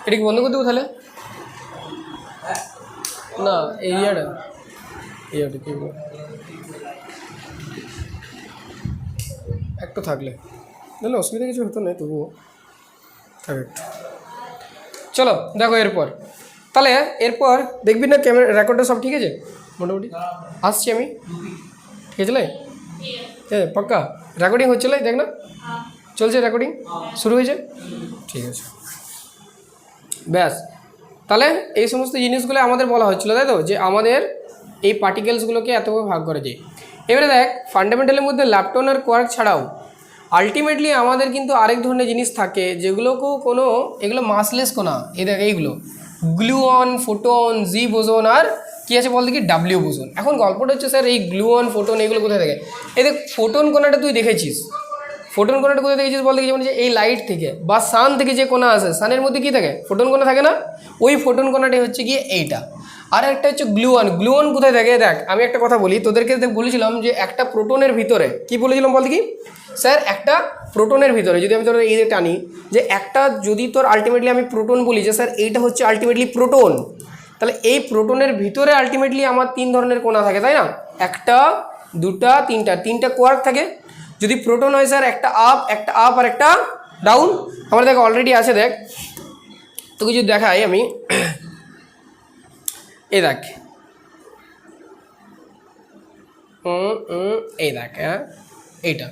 এটা কি বন্ধ করে দেবো তাহলে? না এরিয়াটা কি একটু থাকলে তাহলে অসুবিধা কিছু হতো না, তবুও থাক একটু। চলো দেখো এরপর, তাহলে এরপর দেখবি না ক্যামেরা রেকর্ডটা সব ঠিক আছে মোটামুটি? আসছি আমি, ঠিক আছে? হ্যাঁ পাক্কা রেকর্ডিং হচ্ছিল, দেখ না চলছে, রেকর্ডিং শুরু হয়েছে, ঠিক আছে ব্যাস। তাহলে এই সমস্ত জিনিসগুলো আমাদের বলা হচ্ছিলো, তাই তো, যে আমাদের এই পার্টিকেলসগুলোকে এতভাবে ভাগ করে যায়। এবারে দেখ ফান্ডামেন্টালের মধ্যে ল্যাপটন আর কোয়ার্ক ছাড়াও আলটিমেটলি আমাদের কিন্তু আরেক ধরনের জিনিস থাকে যেগুলোকেও কোনো, এগুলো মাসলেস কোনা, এই দেখ এইগুলো গ্লুঅন, ফোটন, জি বোসন আর কী আছে বলতে কি ডাব্লিউ বোসন। এখন গল্পটা হচ্ছে স্যার এই গ্লুঅন ফোটন এগুলো কোথায় থাকে? এই দেখ ফোটন কোনাটা তুই দেখেছিস, ফোটন কোনাটা কোথায় দেখেছিস বলতে কি, যেমন যে এই লাইট থেকে বা সান থেকে যে কোনা আসে, সানের মধ্যে কী থাকে? ফোটন কোনা থাকে না? ওই ফোটন কোনাটাই হচ্ছে গিয়ে এইটা। আর একটা হচ্ছে গ্লুঅন। গ্লুঅন কোথায় থাকে? দেখ আমি একটা কথা বলি তোদেরকে, বলেছিলাম যে একটা প্রোটনের ভিতরে, কি বলেছিলাম বলতে কি স্যার, একটা প্রোটনের ভিতরে যদি আমি তোর এই যে টানি, যে একটা যদি তোর আলটিমেটলি আমি প্রোটন বলি যে স্যার এইটা হচ্ছে আলটিমেটলি প্রোটন, তাহলে এই প্রোটনের ভিতরে আলটিমেটলি আমার তিন ধরনের কোণা থাকে, তাই না? একটা, দুটা, তিনটা কোয়ার্ক থাকে। যদি প্রোটন হয় স্যার একটা আপ আর একটা ডাউন। আমার দেখ অলরেডি আছে, দেখ তোকে যদি দেখাই আমি, এই দেখ এই দেখ, হ্যাঁ এইটা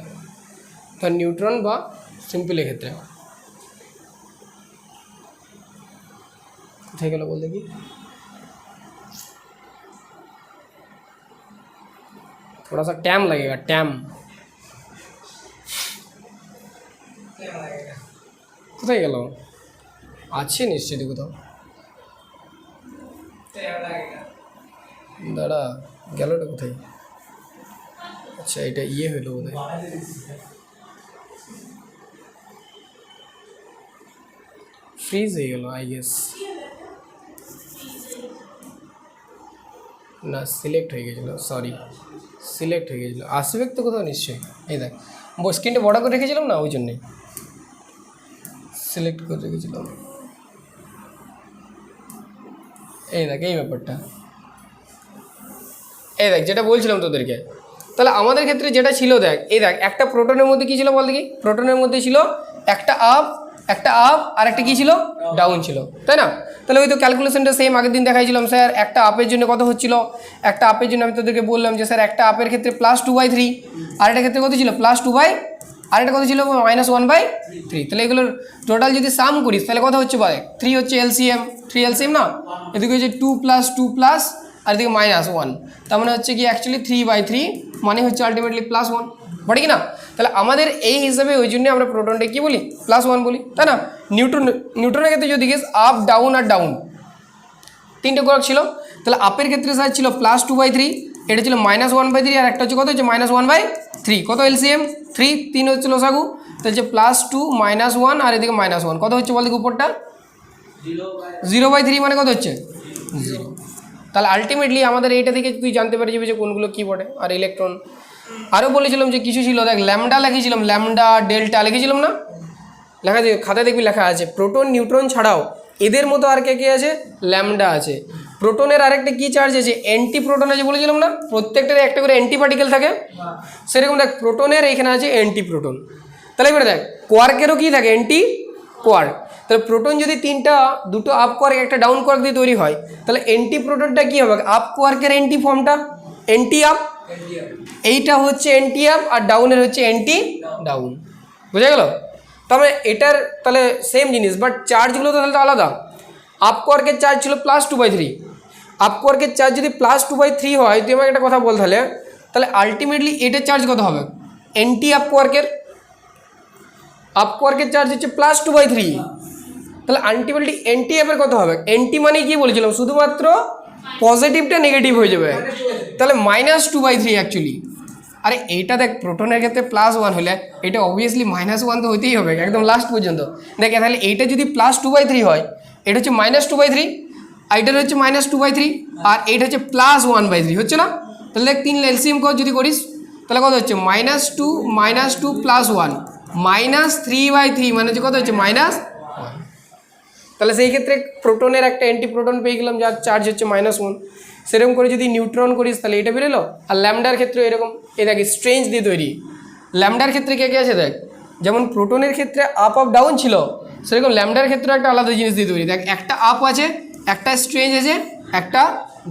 ধর নিউট্রন বা সিম্পলের ক্ষেত্রে কোথায় গেল বল দেখি, थोड़ा सा टाइम लगेगा, टाइम কোথায় গেল? আছে নিশ্চয়ই কোথাও, দাঁড়া গেলটা কোথায়? আচ্ছা এটা ইয়ে হলো বোধহয়, ফ্রিজ হয়ে গেল আই গেস, না সিলেক্ট হয়ে গেছিলো, সরি সিলেক্ট হয়ে গেছিলো, আসবে তো কোথাও নিশ্চয়ই। এই দেখ স্ক্রিনটা বড় করে রেখেছিলাম না, ওই জন্যেই সিলেক্ট করে রেখেছিলাম। এই দেখ এই ব্যাপারটা, এই দেখ যেটা বলছিলাম তোদেরকে, তাহলে আমাদের ক্ষেত্রে যেটা ছিল দেখ, এই দেখ একটা প্রোটনের মধ্যে কী ছিল বল দেখি? প্রোটনের মধ্যে ছিল একটা আপ আর একটা কী ছিল? ডাউন ছিল, তাই না? তাহলে ওই তো ক্যালকুলেশনটা সেম আগের দিন দেখাইছিলাম স্যার। একটা আপের জন্য কত হচ্ছিল? একটা আপের জন্য আমি তোদেরকে বললাম যে স্যার একটা আপের ক্ষেত্রে +2/3, আরেকটা ক্ষেত্রে কত ছিল? +2/, আরেকটা কত ছিল? -1/3। তাহলে এগুলোর টোটাল যদি সাম করিস তাহলে কত হচ্ছে বল? 3 হচ্ছে এলসিএম, 3 এলসিএম না, এদিকে হচ্ছে 2 + 2 আর এদিকে -1, তার মানে হচ্ছে কি অ্যাকচুয়ালি 3/3 মানে হচ্ছে আলটিমেটলি +1, বটে কি না? তাহলে আমাদের এই হিসাবে ওই জন্য আমরা প্রোটনটা কী বলি? +1 বলি, তাই না? নিউট্রনের ক্ষেত্রে যদি দেখিস আপ ডাউন আর ডাউন তিনটে কোয়ার্ক ছিল, তাহলে আপের ক্ষেত্রে স্যার ছিল +2/3, এটা ছিল -1/3 আর একটা হচ্ছে কত হচ্ছে -1/3, কত এলসিএম? 3, 3 হচ্ছে লসাগু, তাহলে হচ্ছে +2 -1 আর এদিকে -1 কত হচ্ছে বল দেখি উপরটা? 0/3 মানে কত হচ্ছে? 0। তাহলে আলটিমেটলি আমাদের এইটা থেকে তুই জানতে পারি যে কোনগুলো কী বটে। আর ইলেকট্রন আরও বলেছিলাম যে কিছু ছিল, দেখ ল্যামডা লিখেছিলাম, ল্যামডা ডেল্টা লিখেছিলাম না, লেখা আছে খাতায় দেখবি লেখা আছে। প্রোটন নিউট্রন ছাড়াও এদের মতো আর কে আছে? ল্যামডা আছে। প্রোটনের আরেকটা কী চার্জ আছে? অ্যান্টি প্রোটন আছে বলেছিলাম না, প্রত্যেকটার একটা করে অ্যান্টি পার্টিকেল থাকে, সেরকম দেখ প্রোটনের এইখানে আছে অ্যান্টি প্রোটন। তাহলে এবারে দেখ কোয়ার্কেরও কী থাকে? Anti quark. তাহলে প্রোটন যদি দুটো আপ কোয়ার্ক একটা ডাউন কোয়ার্ক দিয়ে তৈরি হয়, তাহলে অ্যান্টি প্রোটনটা কী হবে? আপ কোয়ার্কের অ্যান্টি ফর্মটা অ্যান্টি আপ, এইটা হচ্ছে অ্যান্টি আপ আর ডাউনের হচ্ছে অ্যান্টি ডাউন, বোঝা গেল? তবে এটার তাহলে সেম জিনিস, বাট চার্জগুলো তো তাহলে আলাদা। আপ কোয়ার্কের চার্জ ছিল +2/3, আপ কোয়ার্কের চার্জ যদি +2/3 হয়, তুই আমাকে একটা কথা বল তাহলে আলটিমেটলি এটার চার্জ কত হবে? অ্যান্টি আপ কোয়ার্কের চার্জ হচ্ছে +2/3, তাহলে আলটিমেটলি অ্যান্টি আপের কত হবে? অ্যান্টি মানে কি বলেছিলাম? শুধুমাত্র পজিটিভটা নেগেটিভ হয়ে যাবে, তাহলে -2/3 অ্যাকচুয়ালি। আরে এইটা দেখ প্রোটনের ক্ষেত্রে +1 হলে এটা অবভিয়াসলি -1 তো হইতেই হবে একদম লাস্ট পর্যন্ত। দেখ তাহলে এইটা যদি +2/3 হয়, এটা হচ্ছে -2/3, আর এটার হচ্ছে -2/3, আর এইটা হচ্ছে +1/3, হচ্ছে না? তাহলে দেখ 3 এলসিএম যদি করিস তাহলে কত হচ্ছে? -2 +1 -3/3 মানে হচ্ছে কত হচ্ছে? -1। তাহলে সেই ক্ষেত্রে প্রোটনের একটা অ্যান্টিপ্রোটন পেয়ে গেলাম যার চার্জ হচ্ছে -1। সেরকম করে যদি নিউট্রন করিস তাহলে এটা বেরোলো। আর ল্যামডার ক্ষেত্রে এরকম এই দেখ স্ট্রেঞ্জ দিয়ে তৈরি। ল্যামডার ক্ষেত্রে কে কে আছে দেখ, যেমন প্রোটনের ক্ষেত্রে আপ আপ ডাউন ছিল, সেরকম ল্যামডার ক্ষেত্রে একটা আলাদা জিনিস দিয়ে তৈরি। দেখ একটা আপ আছে, একটা স্ট্রেঞ্জ আছে, একটা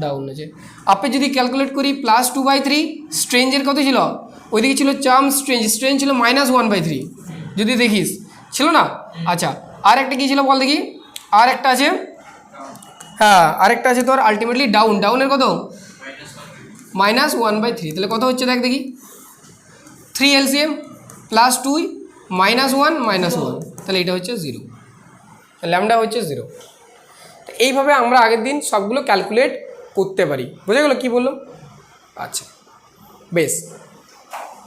ডাউন আছে। আপে যদি ক্যালকুলেট করি +2/3, স্ট্রেঞ্জের কত ছিল, ওইদিকে ছিল চার্ম স্ট্রেঞ্জ, স্ট্রেঞ্জ ছিল -1/3 যদি দেখিস, ছিল না? আচ্ছা, আর একটা কী ছিল বল দেখি, আর একটা আছে, হ্যাঁ আরেকটা আছে তোর আলটিমেটলি ডাউন, ডাউনের কত -1/3। তাহলে কত হচ্ছে দেখ দেখি, 3 LCM +2 -1 -1, তাহলে এটা হচ্ছে 0, ল্যামডা হচ্ছে 0। তো এইভাবে আমরা আগের দিন সবগুলো ক্যালকুলেট করতে পারি। বুঝে গেল কী বললাম? আচ্ছা বেশ,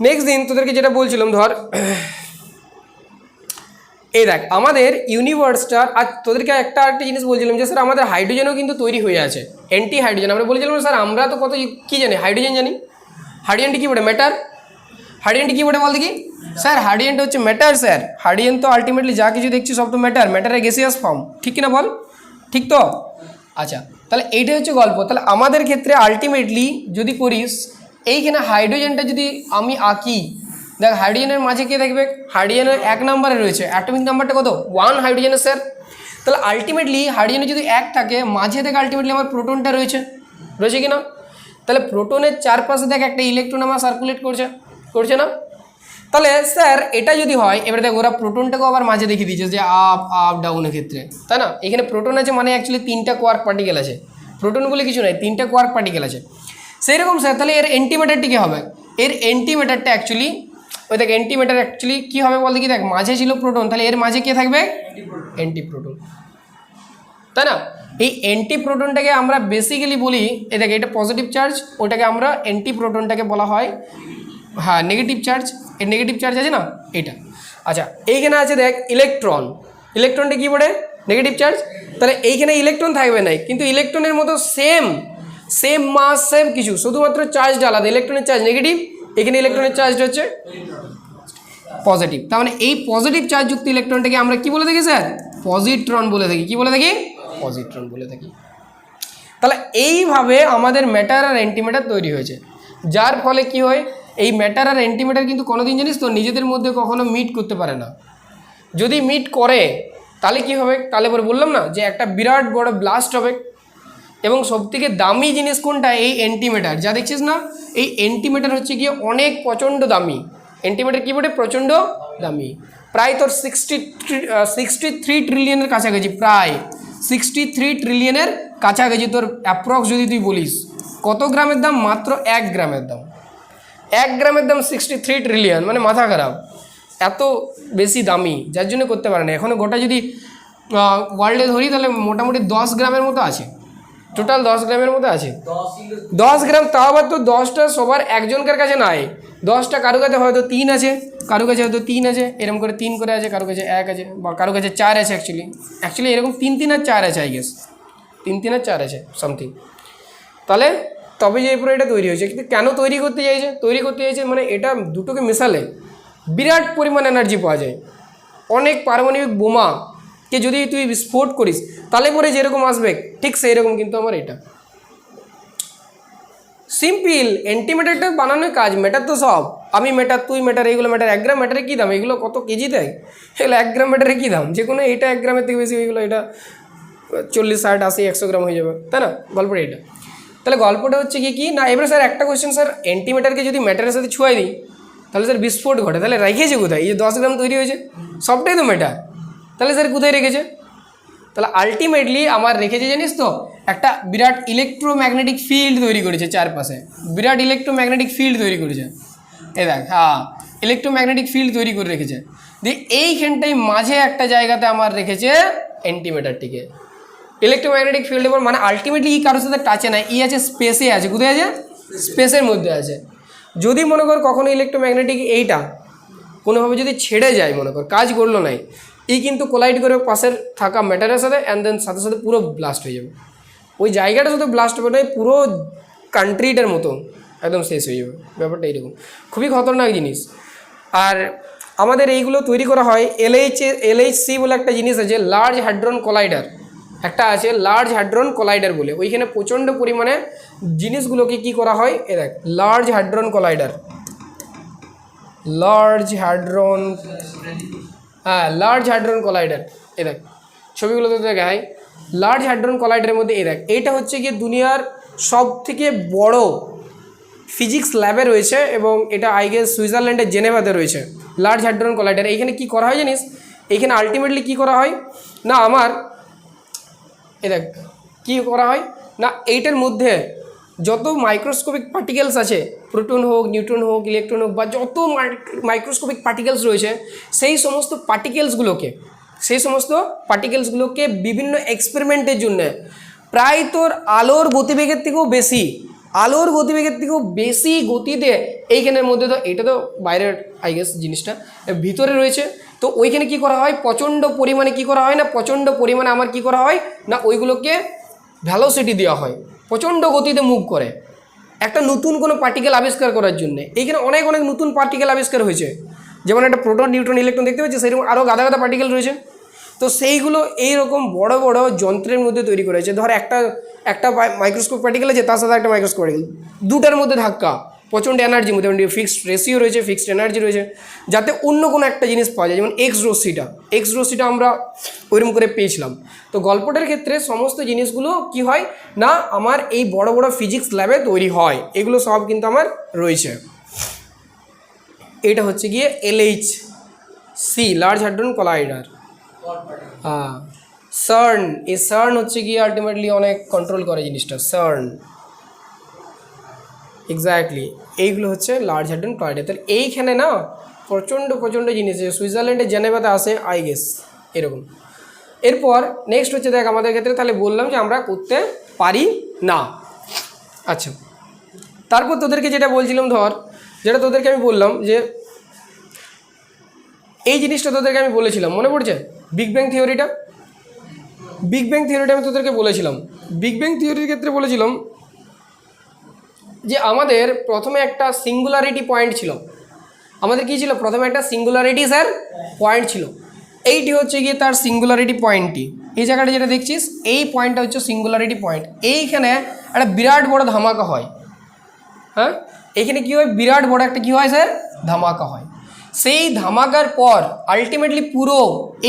নেক্সট দিন তোদেরকে যেটা বলছিলাম, ধর এই দেখ আমাদের ইউনিভার্সটার, আর তোদেরকে একটা জিনিস বলছিলাম যে স্যার আমাদের হাইড্রোজেনও কিন্তু তৈরি হয়ে আছে, অ্যান্টি হাইড্রোজেন। আমরা বলছিলাম স্যার আমরা তো কত কী জানি, হাইড্রোজেন জানি, হাইড্রোজেনটি কী বলে, ম্যাটার। হাইড্রোজেনটি কী বলে বল দেখি স্যার? হাইড্রোজেনটা হচ্ছে ম্যাটার স্যার। হাইড্রোজেন তো আলটিমেটলি যা কিছু দেখছি সব তো ম্যাটার, ম্যাটারের গ্যাসিয়াস ফর্ম, ঠিক কিনা বল? ঠিক তো? আচ্ছা, তাহলে এইটাই হচ্ছে গল্প। তাহলে আমাদের ক্ষেত্রে আলটিমেটলি যদি করিস, এইখানে হাইড্রোজেনটা যদি আমি আঁকি, দেখ হাইড্রোজেনের মাঝে কে দেখবে, হাইড্রোজেনের 1 নম্বরে রয়েছে, অ্যাটমিক নাম্বারটা কত 1 হাইড্রোজেনের স্যার। তাহলে আলটিমেটলি হাইড্রোজেনে যদি 1 থাকে, মাঝে দেখ আলটিমেটলি আমার প্রোটনটা রয়েছে, রয়েছে কি না? তাহলে প্রোটনের চারপাশে দেখ একটা ইলেকট্রন আমার সার্কুলেট করছে, করছে না? তাহলে স্যার এটা যদি হয়, এবারে দেখ ওরা প্রোটনটাকেও আবার মাঝে দেখিয়ে দিয়েছে যে আপ আপ ডাউনের ক্ষেত্রে, তাই না? এখানে প্রোটন আছে মানে অ্যাকচুয়ালি 3টা কোয়ার্ক পার্টিকেল আছে, প্রোটন বলে কিছু নয়, 3টা কোয়ার্ক পার্টিকেল আছে। সেই রকম স্যার তাহলে এর অ্যান্টিম্যাটারটি কী হবে? এর অ্যান্টিম্যাটারটা অ্যাকচুয়ালি, ওই দেখ অ্যান্টিম্যাটার অ্যাকচুয়ালি কী হবে বলতে কি, দেখ মাঝে ছিল প্রোটন, তাহলে এর মাঝে কে থাকবে? অ্যান্টিপ্রোটন, তাই না? এই অ্যান্টিপ্রোটনটাকে আমরা বেসিক্যালি বলি, এই দেখ এটা পজিটিভ চার্জ, ওটাকে আমরা অ্যান্টিপ্রোটনটাকে বলা হয়, হ্যাঁ নেগেটিভ চার্জ, এর নেগেটিভ চার্জ আছে না এটা। আচ্ছা, এইখানে আছে দেখ ইলেকট্রন, ইলেকট্রনটা কী পড়ে? Negative charge. তাহলে এইখানে ইলেকট্রন থাকবে না, কিন্তু ইলেকট্রনের মতো সেম সেম মাস সেম কিছু, শুধুমাত্র চার্জটা আলাদা। ইলেকট্রনের চার্জ নেগেটিভ, এখানে ইলেকট্রনের চার্জটা হচ্ছে পজিটিভ। তার মানে এই পজিটিভ চার্জযুক্ত ইলেকট্রনটাকে আমরা কি বলে থাকি স্যার? পজিট্রন বলে থাকি। কি বলে থাকি? পজিট্রন বলে থাকি। তাহলে এইভাবে আমাদের ম্যাটার আর অ্যান্টিম্যাটার তৈরি হয়েছে, যার ফলে কি হয়, এই ম্যাটার আর অ্যান্টিম্যাটার কিন্তু কোনোদিন জানিস তো নিজেদের মধ্যে কখনো মিট করতে পারে না। যদি মিট করে তাহলে কি হবে? তাহলে পরে বললাম না যে একটা বিরাট বড় ব্লাস্ট হবে। এবং সবথেকে দামি জিনিস কোনটা? এই অ্যান্টিম্যাটার। যা দেখছিস না, এই অ্যান্টিম্যাটার হচ্ছে গিয়ে অনেক প্রচণ্ড দামি। অ্যান্টিম্যাটার কী বলে? প্রচণ্ড দামি। প্রায় তোর 63 ট্রিলিয়নের কাছাকাছি, প্রায় 63 ট্রিলিয়নের কাছাকাছি তোর অ্যাপ্রক্স। যদি তুই বলিস কত গ্রামের দাম? মাত্র 1 গ্রামের দাম। 1 গ্রামের দাম 63 ট্রিলিয়ন, মানে মাথা খারাপ, এত বেশি দামি, যার জন্য করতে পারে না। এখনও গোটা যদি ওয়ার্ল্ডে ধরি তাহলে মোটামুটি 10 গ্রামের মতো আছে, টোটাল 10 গ্রামের মতো আছে। 10 গ্রাম, তাও আবার তো 10টা সবার একজনকার কাছে নাই। 10টা কারো কাছে হয়তো 3 আছে, কারো কাছে হয়তো 3 আছে, এরকম করে 3 করে আছে, কারো কাছে 1 আছে, বা কারো কাছে 4 আছে। অ্যাকচুয়ালি এরকম 3 আর 4 আছে, আই গেস 3 আর 4 আছে সামথিং। তাহলে তবে যে পুরো এটা তৈরি হয়েছে। কিন্তু কেন তৈরি করতে চাইছে? তৈরি করতে চাইছে মানে এটা দুটোকে মেশালে বিরাট পরিমাণ এনার্জি পাওয়া যায়। অনেক পারমাণবিক বোমাকে যদি তুই বিস্ফোট করিস তাহলে পরে যেরকম আসবে ঠিক সেই রকম কিন্তু আমার এটা সিম্পল। অ্যান্টিম্যাটারটা বানানোর কাজ, ম্যাটার তো সব, আমি ম্যাটার, তুই ম্যাটার, এইগুলো ম্যাটার। 1 গ্রাম ম্যাটারে কী দাম? এগুলো কত কেজি দেয়? এগুলো 1 গ্রাম ম্যাটারে কী দাম? যে কোনো এটা 1 গ্রামের থেকে বেশি হয়ে গেলো, এটা 40, 60, 80, 100 গ্রাম হয়ে যাবে, তাই না? গল্পটা এটা। তাহলে গল্পটা হচ্ছে কি না, এবারে স্যার একটা কোয়েশ্চেন, স্যার অ্যান্টিম্যাটারকে যদি ম্যাটারের সাথে ছুঁয়াই দিই তাহলে স্যার বিস্ফোট ঘটে, তাহলে রেখেছে কোথায়? এই যে 10 গ্রাম তৈরি হয়েছে সবটাই তো ম্যাটার, তাহলে স্যার কোথায় রেখেছে? তাহলে আলটিমেটলি আমার রেখেছে জানিস তো, একটা বিরাট ইলেকট্রোম্যাগনেটিক ফিল্ড তৈরি করেছে চারপাশে, বিরাট ইলেকট্রোম্যাগনেটিক ফিল্ড তৈরি করেছে। এ দেখ, হ্যাঁ ইলেকট্রোম্যাগনেটিক ফিল্ড তৈরি করে রেখেছে। দিয়ে এইখানটায় মাঝে একটা জায়গাতে আমার রেখেছে অ্যান্টিম্যাটারটিকে। ইলেকট্রোম্যাগনেটিক ফিল্ডের পর মানে আলটিমেটলি ই কারোর সাথে টাচে নাই, ই আছে স্পেসে আছে। কোথায় আছে? স্পেসের মধ্যে আছে। যদি মনে কর কখনো ইলেকট্রোম্যাগনেটিক এইটা কোনোভাবে যদি ছেড়ে যায়, মনে কর কাজ করলো নাই, এই কিন্তু কোলাইড করে পাশের থাকা ম্যাটারের সাথে, অ্যান্ড দেন সাথে সাথে পুরো ব্লাস্ট হয়ে যাবে। ওই জায়গাটা শুধু ব্লাস্ট হবে না, পুরো কান্ট্রিটার মতো একদম শেষ হয়ে যাবে। ব্যাপারটা এইরকম, খুবই খতরনাক জিনিস। আর আমাদের এইগুলো তৈরি করা হয় LHC বলে একটা জিনিস আছে, লার্জ হ্যাড্রন কোলাইডার একটা আছে, লার্জ হ্যাড্রন কোলাইডার বলে। ওইখানে প্রচণ্ড পরিমাণে জিনিসগুলোকে কি করা হয়, এ দেখ large hadron collider, large hadron, হ্যাঁ লার্জ হ্যাড্রন কোলাইডার, এ দেখ ছবিগুলো তো দেখায়। লার্জ হ্যাড্রন কোলাইডারের মধ্যে এই দেখ, এইটা হচ্ছে গিয়ে দুনিয়ার সব থেকে বড় ফিজিক্স ল্যাবে রয়েছে এবং এটা আই গেস সুইজারল্যান্ডের জেনেভাতে রয়েছে লার্জ হ্যাড্রন কোলাইডার। এইখানে কি করা হয় জানিস, এইখানে আলটিমেটলি কি করা হয় না, আমার এ দেখ কী করা হয় না, এইটার মধ্যে যত মাইক্রোস্কোপিক পার্টিকেলস আছে, প্রোটন হোক, নিউট্রন হোক, ইলেকট্রন হোক, বা যত মাইক্রোস্কোপিক পার্টিকেলস রয়েছে, সেই সমস্ত পার্টিকেলসগুলোকে বিভিন্ন এক্সপেরিমেন্টের জন্য প্রায় তোর আলোর গতিবেগের থেকেও বেশি গতিতে এইখানের মধ্যে, তো এটা তো বাইরের আই গেস জিনিসটা ভিতরে রয়েছে, তো ওইখানে কি করা হয় প্রচণ্ড পরিমাণে আমার কি করা হয় না, ওইগুলোকে ভ্যালোসিটি দেওয়া হয়, প্রচণ্ড গতিতে মুভ করে একটা নতুন কোনো পার্টিকেল আবিষ্কার করার জন্য। এইখানে অনেক নতুন পার্টিকেল আবিষ্কার হয়েছে, যেমন একটা প্রোটন, নিউট্রন, ইলেকট্রন দেখতে পাচ্ছি, সেরকম আরও গাদা পার্টিকেল রয়েছে। তো সেইগুলো এইরকম বড় বড় যন্ত্রের মধ্যে তৈরি করা হয়েছে। ধর একটা মাইক্রোস্কোপ পার্টিকেল আছে, তার সাথে একটা মাইক্রোস্কোপ পার্টিকেল, দুটার মধ্যে ধাক্কা, প্রচণ্ড এনার্জির মধ্যে ফিক্সড রেশিও রয়েছে, ফিক্সড এনার্জি রয়েছে, যাতে অন্য কোনো একটা জিনিস পাওয়া যায়। যেমন এক্স রশ্মিটা আমরা ওইরকম করে পেয়েছিলাম। তো গল্পটার ক্ষেত্রে সমস্ত জিনিসগুলো কি হয় না, আমার এই বড় বড় ফিজিক্স ল্যাবে তৈরি হয়, এগুলো সব কিন্তু আমার রয়েছে। এটা হচ্ছে গিয়ে LHC, লার্জ হ্যাড্রন কোলাইডার। হ্যাঁ, সার্ন, এই সার্ন হচ্ছে গিয়ে আলটিমেটলি অনেক কন্ট্রোল করে জিনিসটা, সার্ন, এক্স্যাক্টলি এইগুলো হচ্ছে লার্জ হ্যাড্রন কোলাইডার। তাহলে এইখানে না প্রচণ্ড জিনিস, সুইজারল্যান্ডের জেনেভাতে আসে আই গেস এরকম। এরপর নেক্সট হচ্ছে দেখ আমাদের ক্ষেত্রে, তাহলে বললাম যে আমরা করতে পারি না। আচ্ছা, তারপর তোদেরকে যেটা বলছিলাম, যেটা তোদেরকে আমি বললাম যে এই জিনিসটা তোদেরকে আমি বলেছিলাম, মনে পড়ছে বিগ ব্যাং থিওরিটা আমি তোদেরকে বলেছিলাম। বিগ ব্যাং থিওরির ক্ষেত্রে বলেছিলাম যে আমাদের প্রথমে একটা সিঙ্গুলারিটি পয়েন্ট ছিল, আমাদের কী ছিল, প্রথমে একটা সিঙ্গুলারিটি পয়েন্ট ছিল। এইটি হচ্ছে গিয়ে তার সিঙ্গুলারিটি পয়েন্টটি, এই জায়গাটা যেটা দেখছিস, এই পয়েন্টটা হচ্ছে সিঙ্গুলারিটি পয়েন্ট। এইখানে একটা বিরাট বড় ধামাকা হয়। হ্যাঁ, এইখানে কী হয়, বিরাট বড় একটা কী হয় স্যার, ধামাকা হয়। সেই ধামাকার পর আলটিমেটলি পুরো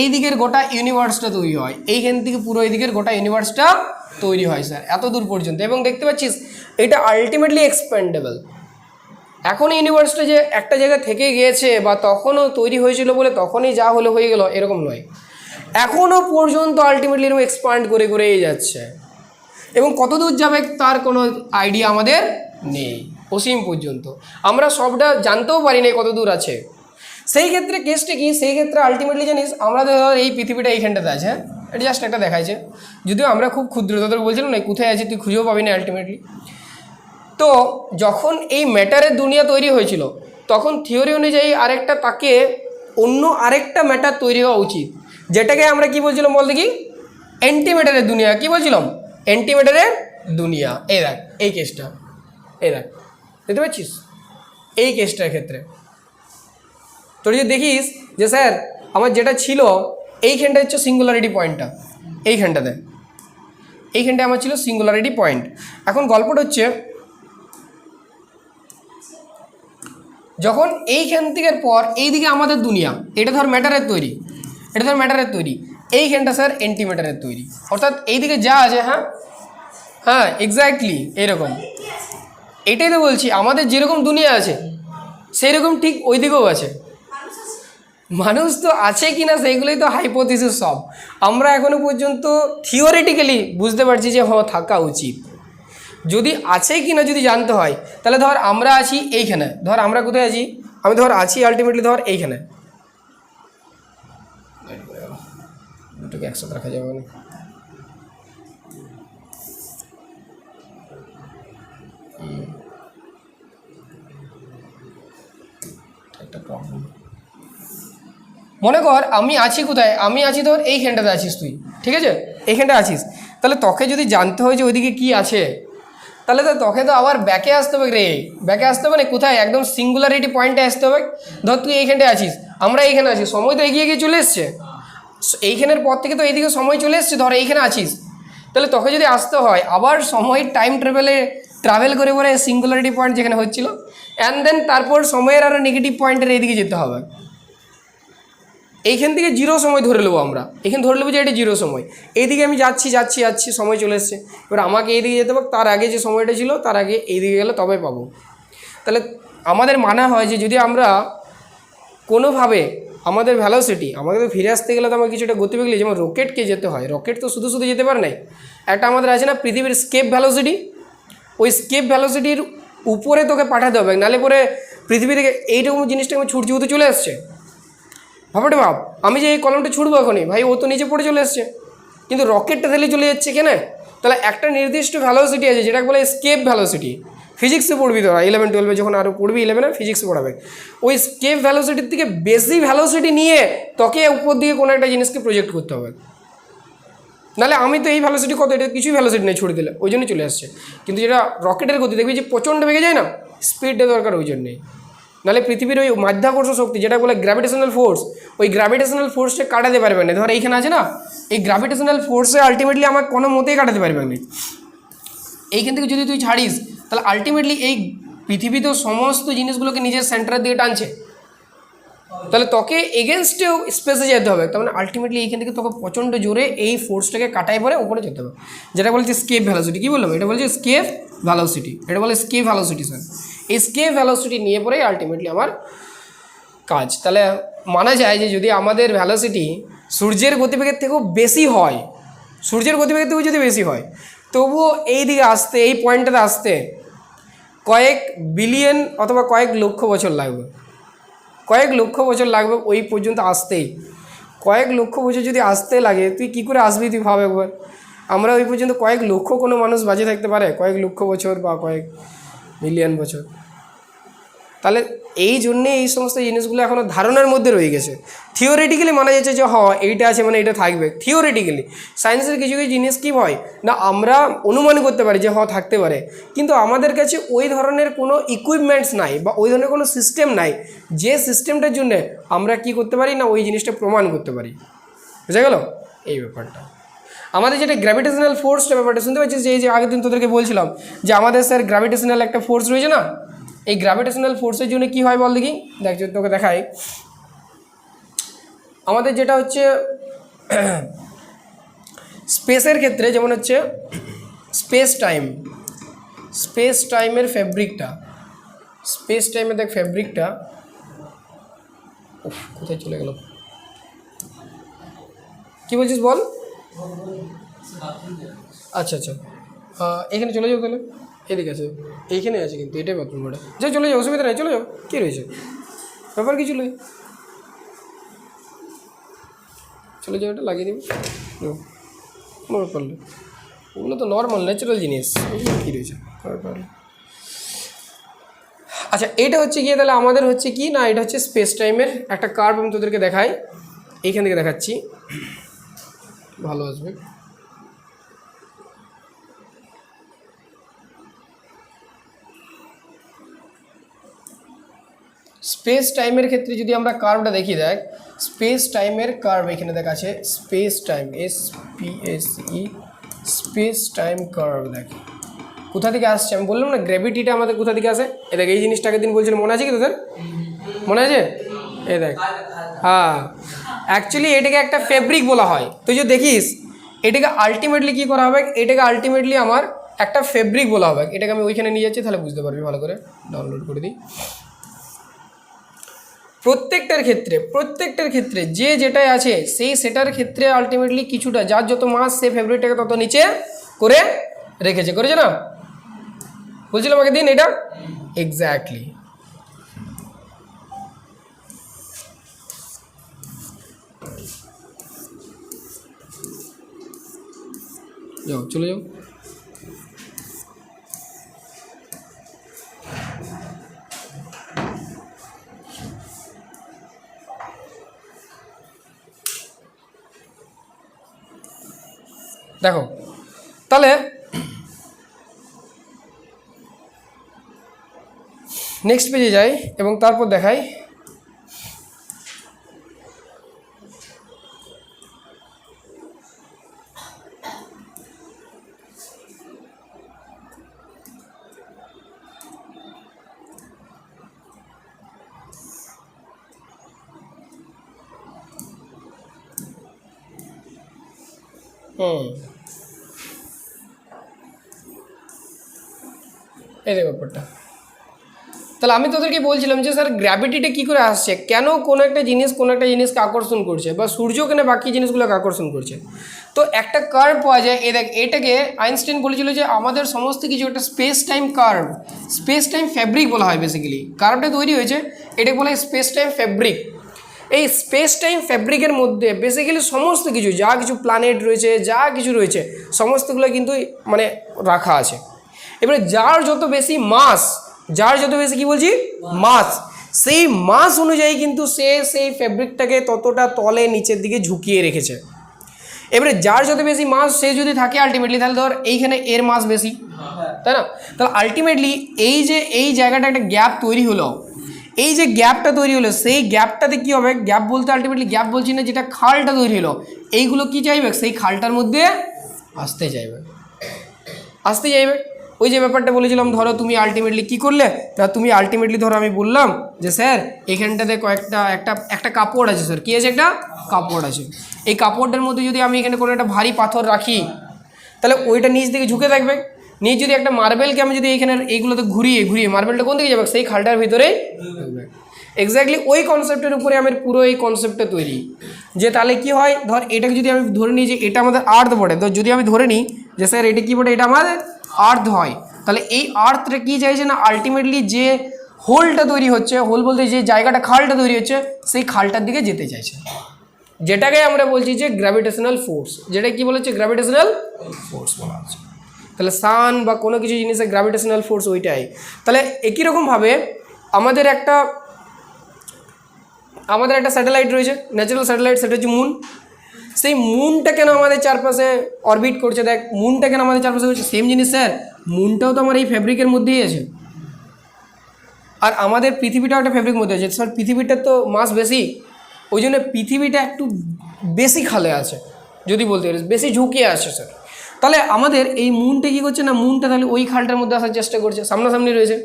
এই দিকের গোটা ইউনিভার্সটা তৈরি হয়, এইখান থেকে পুরো এই দিকের গোটা ইউনিভার্সটা তৈরি হয় স্যার, এত দূর পর্যন্ত। এবং দেখতে পাচ্ছিস এটা আলটিমেটলি এক্সপ্যান্ডেবল। এখন ইউনিভার্সটা যে একটা জায়গা থেকে গিয়েছে বা তখনও তৈরি হয়েছিল বলে তখনই যা হলো হয়ে গেল এরকম নয়, এখনও পর্যন্ত আলটিমেটলি এরকম এক্সপ্যান্ড করেই যাচ্ছে, এবং কত দূর যাবে তার কোনো আইডিয়া আমাদের নেই, অসীম পর্যন্ত। আমরা সবটা জানতেও পারি না কত দূর আছে। সেই ক্ষেত্রে কেসটা কি, সেই ক্ষেত্রে আলটিমেটলি জানিস আমরা এই পৃথিবীটা এইখানটাতে আছে, হ্যাঁ এটা জাস্ট একটা দেখাইছে, যদিও আমরা খুব ক্ষুদ্র, তোদের বলছিলাম না কোথায় আছে তুই খুঁজেও পাবি না আলটিমেটলি। তো যখন এই ম্যাটারের দুনিয়া তৈরি হয়েছিল, তখন থিওরি অনুযায়ী অন্য আরেকটা ম্যাটার তৈরি হওয়া উচিত, যেটাকে আমরা কি বলছিলাম বলতে কি, অ্যান্টিম্যাটারের দুনিয়া। কি বলছিলাম, অ্যান্টিম্যাটারের দুনিয়া। এই দেখ এই কেসটা, এই দেখ দেখতে পাচ্ছিস, এই কেসটার ক্ষেত্রে তোর যদি দেখিস যে স্যার আমার যেটা ছিল এইখানটা হচ্ছে সিঙ্গুলারিটি পয়েন্টটা, এইখানটা আমার ছিল সিঙ্গুলারিটি পয়েন্ট। এখন গল্পটা হচ্ছে যখন এইখান থেকে পর এইদিকে আমাদের দুনিয়া, এটা ধর ম্যাটারের তৈরি, এইখানটা স্যার অ্যান্টিম্যাটারের তৈরি, অর্থাৎ এইদিকে যা আছে, হ্যাঁ এক্স্যাক্টলি এরকম। এটাই তো বলছি, আমাদের যেরকম দুনিয়া আছে সেই রকম ঠিক ওই দিকেও আছে। মানুষ তো আছে কি না সেইগুলোই তো হাইপোথিসিস সব। আমরা এখনো পর্যন্ত থিওরিটিক্যালি বুঝতে পারছি যে থাকা উচিত। যদি আছে কি না যদি জানতে হয়, তাহলে ধর আমরা আছি এইখানে, ধর আমরা কোথায় আছি, আমি আছি আলটিমেটলি এইখানে, দুটোকে একসাথে রাখা যাবে না, একটা প্রবলেম। মনে কর আমি আছি কোথায়, আমি আছি ধর এইখানটাতে আছিস তুই, ঠিক আছে এইখানটা আছিস, তাহলে তোকে যদি জানতে হয় যে ওইদিকে কী আছে, তাহলে তো তোকে তো আবার ব্যাকে আসতে হবে রে, ব্যাকে আসতে হবে না কোথায়, একদম সিঙ্গুলারিটি পয়েন্টে আসতে হবে। ধর তুই এইখানটায় আছিস, আমরা এইখানে আছি, সময় তো এগিয়ে গিয়ে চলে এসছে, এইখানের পর থেকে তো এইদিকে সময় চলে এসছে, ধর এইখানে আছিস, তাহলে তোকে যদি আসতে হয় আবার সময় টাইম ট্রাভেল করে করে সিঙ্গুলারিটি পয়েন্ট যেখানে হচ্ছিল, অ্যান্ড দেন তারপর সময়ের আরও নেগেটিভ পয়েন্টের এইদিকে যেতে হবে। এইখান থেকে জিরো সময় ধরে নেবো আমরা, এখানে ধরে নেবো যে এটা জিরো সময়, এইদিকে আমি যাচ্ছি যাচ্ছি যাচ্ছি, সময় চলে এসছে, এবার আমাকে এইদিকে যেতে হবে, তার আগে যে সময়টা ছিল তার আগে এইদিকে গেলে তবে পাবো। তাহলে আমাদের মানা হয় যে যদি আমরা কোনোভাবে আমাদের ভ্যালোসিটি, আমাদের ফিরে আসতে গেলে তো আমার কিছুটা গতিবেগ, যেমন রকেটকে যেতে হয়, রকেট তো শুধু শুধু যেতে পারে নাই, একটা আমাদের আছে না পৃথিবীর স্কেপ ভ্যালোসিটি, ওই স্কেপ ভ্যালোসিটির উপরে তোকে পাঠাতে হবে, নাহলে পরে পৃথিবী থেকে এইরকম জিনিসটা আমি ছুটছি, ও তো চলে আসছে, ভাবটে ভাব, আমি যে এই কলমটা ছুটবো এখনই, ভাই ও তো নিচে পড়ে চলে এসছে, কিন্তু রকেটটা তাহলে চলে যাচ্ছে কেন? তাহলে একটা নির্দিষ্ট ভ্যালোসিটি আছে যেটাকে বলে স্কেপ ভ্যালোসিটি, ফিজিক্সে পড়বি তোরা 11-12 যখন আরও পড়বি, 11-এ ফিজিক্সে পড়াবে, ওই স্কেপ ভ্যালোসিটির থেকে বেশি ভ্যালোসিটি নিয়ে তোকে উপর দিকে কোনো একটা জিনিসকে প্রজেক্ট করতে হবে, নাহলে আমি তো এই ভ্যালোসিটি কত, এটা কিছুই ভ্যালোসিটি নেই, ছুড়ে দিলে ওই জন্য চলে আসছে। কিন্তু যেটা রকেটের গতি দেখবি যে প্রচণ্ড বেগে যায় না, স্পিডটা দরকার ওই জন্যেই, নাহলে পৃথিবীর ওই মাধ্যাকর্ষণ শক্তি যেটা বলে গ্র্যাভিটেশনাল ফোর্স, ওই গ্র্যাভিটেশনাল ফোর্সটা কাটাতে পারবে না। ধর এইখানে আছে না, এই গ্র্যাভিটেশনাল ফোর্সে আলটিমেটলি আমার কোনো মতেই কাটাতে পারবে না, এইখান থেকে যদি তুই ছাড়িস তাহলে আলটিমেটলি এই পৃথিবী তো সমস্ত জিনিসগুলোকে নিজের সেন্টারের দিকে টানছে, তাহলে তোকে এগেনস্টেও স্পেসে যেতে হবে, তার মানে আলটিমেটলি এইখান থেকে তোকে প্রচণ্ড জোরে এই ফোর্সটাকে কাটাই পরে উপরে যেতে হবে, যেটা বলছে স্কেপ ভ্যালোসিটি। কী বললাম? এটা বলছে স্কেপ ভ্যালোসিটি, এটা বলে স্কেপ ভ্যালোসিটি স্যার। এই স্কেপ ভ্যালোসিটি নিয়ে পরেই আলটিমেটলি আমার কাজ। তাহলে মানা যায় যে যদি আমাদের ভ্যালোসিটি সূর্যের গতিবেগের থেকেও বেশি হয়, সূর্যের গতিবেগের থেকেও যদি বেশি হয়, তবুও এই দিকে আসতে, এই পয়েন্টটাতে আসতে কয়েক বিলিয়ন অথবা কয়েক লক্ষ বছর লাগবে, কয়েক লক্ষ বছর লাগবে ওই পর্যন্ত আসতেই। কয়েক লক্ষ বছর যদি আসতে লাগে, তুই কী করে আসবি তুই ভাব একবার। আমরা ওই পর্যন্ত কয়েক লক্ষ কোনো মানুষ বাঁচে থাকতে পারে, কয়েক লক্ষ বছর বা কয়েক মিলিয়ন বছর? তাহলে এই জন্যে এই সমস্ত জিনিসগুলো এখনও ধারণার মধ্যে রয়ে গেছে। থিওরিটিক্যালি মানা যাচ্ছে যে এইটা আছে মানে এটা থাকবে, থিওরিটিক্যালি। সায়েন্সের কিছু কিছু জিনিস কী হয় না, আমরা অনুমান করতে পারি যে থাকতে পারে, কিন্তু আমাদের কাছে ওই ধরনের কোনো ইকুইপমেন্টস নাই বা ওই ধরনের কোনো সিস্টেম নাই, যে সিস্টেমটার জন্যে আমরা কি করতে পারি না ওই জিনিসটা প্রমাণ করতে পারি। বুঝা গেল এই ব্যাপারটা? আমাদের যেটা গ্র্যাভিটেশনাল ফোর্সটা ব্যাপারটা শুনতে পাচ্ছিস, যে এই যে আগের দিন তোদেরকে বলছিলাম যে আমাদের স্যার গ্র্যাভিটেশনাল একটা ফোর্স রয়েছে না, এই গ্র্যাভিটেশনাল ফোর্সের জন্য কী হয় বল দেখি, দেখ যদি তোকে দেখাই, আমাদের যেটা হচ্ছে স্পেসের ক্ষেত্রে, যেমন হচ্ছে স্পেস টাইমের ফ্যাব্রিকটা, স্পেস টাইমের দেখ ফ্যাব্রিকটা কোথায় চলে গেল, কী বলছিস বল? আচ্ছা আচ্ছা, এখানে চলে যাও তাহলে, এদিকে আছে, এইখানে আছে কিন্তু এটাই বাথরুমটা, যা চলে যাও, অসুবিধা নেই, চলে যাও, কী রয়েছে ব্যাপার কিছু নেই, চলে যাও, এটা লাগিয়ে দেবে কোনো ব্যাপার নেই, ওগুলো তো নর্মাল ন্যাচারাল জিনিস, কী রয়েছে ব্যাপার। আচ্ছা, এটা হচ্ছে গিয়ে তাহলে আমাদের হচ্ছে কি না, এটা হচ্ছে স্পেস টাইমের একটা কার্ভ, আমি তোদেরকে দেখাই, এইখান থেকে দেখাচ্ছি, ভালো আসবে। স্পেস টাইমের ক্ষেত্রে যদি আমরা কার্ভটা দেখি, দেখ স্পেস টাইমের কার্ভ এখানে দেখ আছে, space time SPACE, space time curve. দেখ কোথা থেকে আসছে, আমি বললাম না গ্র্যাভিটিটা আমাদের কোথা থেকে আসে, এ দেখ এই জিনিসটাকে দিন বলছিল, মনে আছে কি তোদের? মনে আছে? এ দেখ, হ্যাঁ, অ্যাকচুয়ালি এটাকে একটা ফেব্রিক বলা হয়। তুই যদি দেখিস এটাকে আলটিমেটলি কী করা হবে, এটাকে আলটিমেটলি আমার একটা ফেব্রিক বলা হবে। এটাকে আমি ওইখানে নিয়ে যাচ্ছি, তাহলে বুঝতে পারবি ভালো করে, ডাউনলোড করে দিই। প্রত্যেকটার ক্ষেত্রে যে যেটাই আছে সেই সেটার ক্ষেত্রে আলটিমেটলি কিছুটা, যার যত মাস সে ফেব্রিকটাকে তত নিচে করে করেছে না, বলছিলাম আগের দিন এটা এক্স্যাক্টলি। যাও চলে যাও, দেখো তাহলে নেক্সট পেজে যাই এবং তারপর দেখাই এই দেখো ব্যাপারটা। তাহলে আমি তোদেরকে বলছিলাম যে স্যার গ্র্যাভিটিটা কী করে আসছে, কেন কোনো একটা জিনিসকে আকর্ষণ করছে, বা সূর্য কেন বাকি জিনিসগুলোকে আকর্ষণ করছে। তো একটা কার্ভ পাওয়া যায়, এ দেখ, এটাকে আইনস্টাইন বলেছিল যে আমাদের সমস্ত কিছু একটা space time curve, space time fabric বলা হয় বেসিক্যালি। কার্ভটা তৈরি হয়েছে, এটাকে বলা হয় স্পেস টাইম ফ্যাব্রিক। এই স্পেস টাইম ফ্যাব্রিকের মধ্যে বেসিক্যালি সমস্ত কিছু, যা কিছু প্ল্যানেট রয়েছে, যা কিছু রয়েছে, সমস্তগুলো কিন্তু মানে রাখা আছে। এবারে যার যত বেশি মাস, যার যত বেশি কী বলছি মাস, সেই মাস অনুযায়ী কিন্তু সে সেই ফ্যাব্রিকটাকে ততটা তলে নিচের দিকে ঝুঁকিয়ে রেখেছে। এবারে যার যত বেশি মাস সে যদি থাকে আলটিমেটলি, তাহলে ধর এইখানে এর মাস বেশি, তাই না? তাহলে আলটিমেটলি এই যে এই জায়গাটা একটা গ্যাপ তৈরি হলো, এই যে গ্যাপটা তৈরি হলো, সেই গ্যাপটাতে কী হবে, গ্যাপ বলতে আলটিমেটলি গ্যাপ বলছি না, যেটা খালটা তৈরি হলো, এইগুলো কী চাইবে, সেই খালটার মধ্যে আসতে চাইবে, আসতে চাইবে। ওই যে ব্যাপারটা বলেছিলাম, ধরো তুমি আলটিমেটলি কী করলে না, তুমি আলটিমেটলি ধরো আমি বললাম যে স্যার এখানটাতে কয়েকটা একটা কাপড় আছে স্যার, কী আছে, একটা কাপড় আছে, এই কাপড়টার মধ্যে যদি আমি এখানে কোনো একটা ভারী পাথর রাখি, তাহলে ওইটা নিচ দিকে ঝুঁকে থাকবে। নিচ যদি একটা মার্বেলকে আমি যদি এইখানে এইগুলোতে ঘুরিয়ে মার্বেলটা কোন দিকে যাবে, সেই খালটার ভিতরেই ঢুকবে। এক্স্যাক্টলি ওই কনসেপ্টের উপরে আমার পুরো এই কনসেপ্টটা তৈরি, যে তাহলে কি হয়, ধর এটাকে যদি আমি ধরে নিই যে এটা আমাদের আর্থ বটে, তো যদি আমি ধরে নিই যে স্যার এটা কী বটে, এটা আমাদের আর্থ হয়, তাহলে এই আর্থটা কী চাইছে না, আলটিমেটলি যে হোলটা তৈরি হচ্ছে, হোল বলতে যে জায়গাটা খালটা তৈরি হচ্ছে, সেই খালটার দিকে যেতে চাইছে, যেটাকে আমরা বলছি যে গ্র্যাভিটেশনাল ফোর্স, যেটা কি বলেছে গ্র্যাভিটেশনাল ফোর্স বলা হচ্ছে। তাহলে সান বা কোনো কিছু জিনিসের গ্র্যাভিটেশনাল ফোর্স ওইটাই। তাহলে একই রকমভাবে আমাদের একটা স্যাটেলাইট রয়েছে, ন্যাচারাল স্যাটেলাইট, সেটা হচ্ছে মুন। সেই মুনটা কেন আমাদের চারপাশে অরবিট করছে, দেখ মুনটা কেন আমাদের চারপাশে করছে, সেম জিনিস স্যার, মুনটাও তো আমার এই ফ্যাব্রিকের মধ্যেই আছে, আর আমাদের পৃথিবীটাও একটা ফ্যাব্রিক মধ্যে আছে। স্যার পৃথিবীটার তো মাস বেশি, ওই জন্য পৃথিবীটা একটু বেশি খালে আছে, যদি বলতে পারিস বেশি ঝুঁকিয়ে আছে স্যার। তাহলে আমাদের এই মুনটা কী করছে না, মুনটা তাহলে ওই খালটার মধ্যে আসার চেষ্টা করছে, সামনাসামনি রয়েছে,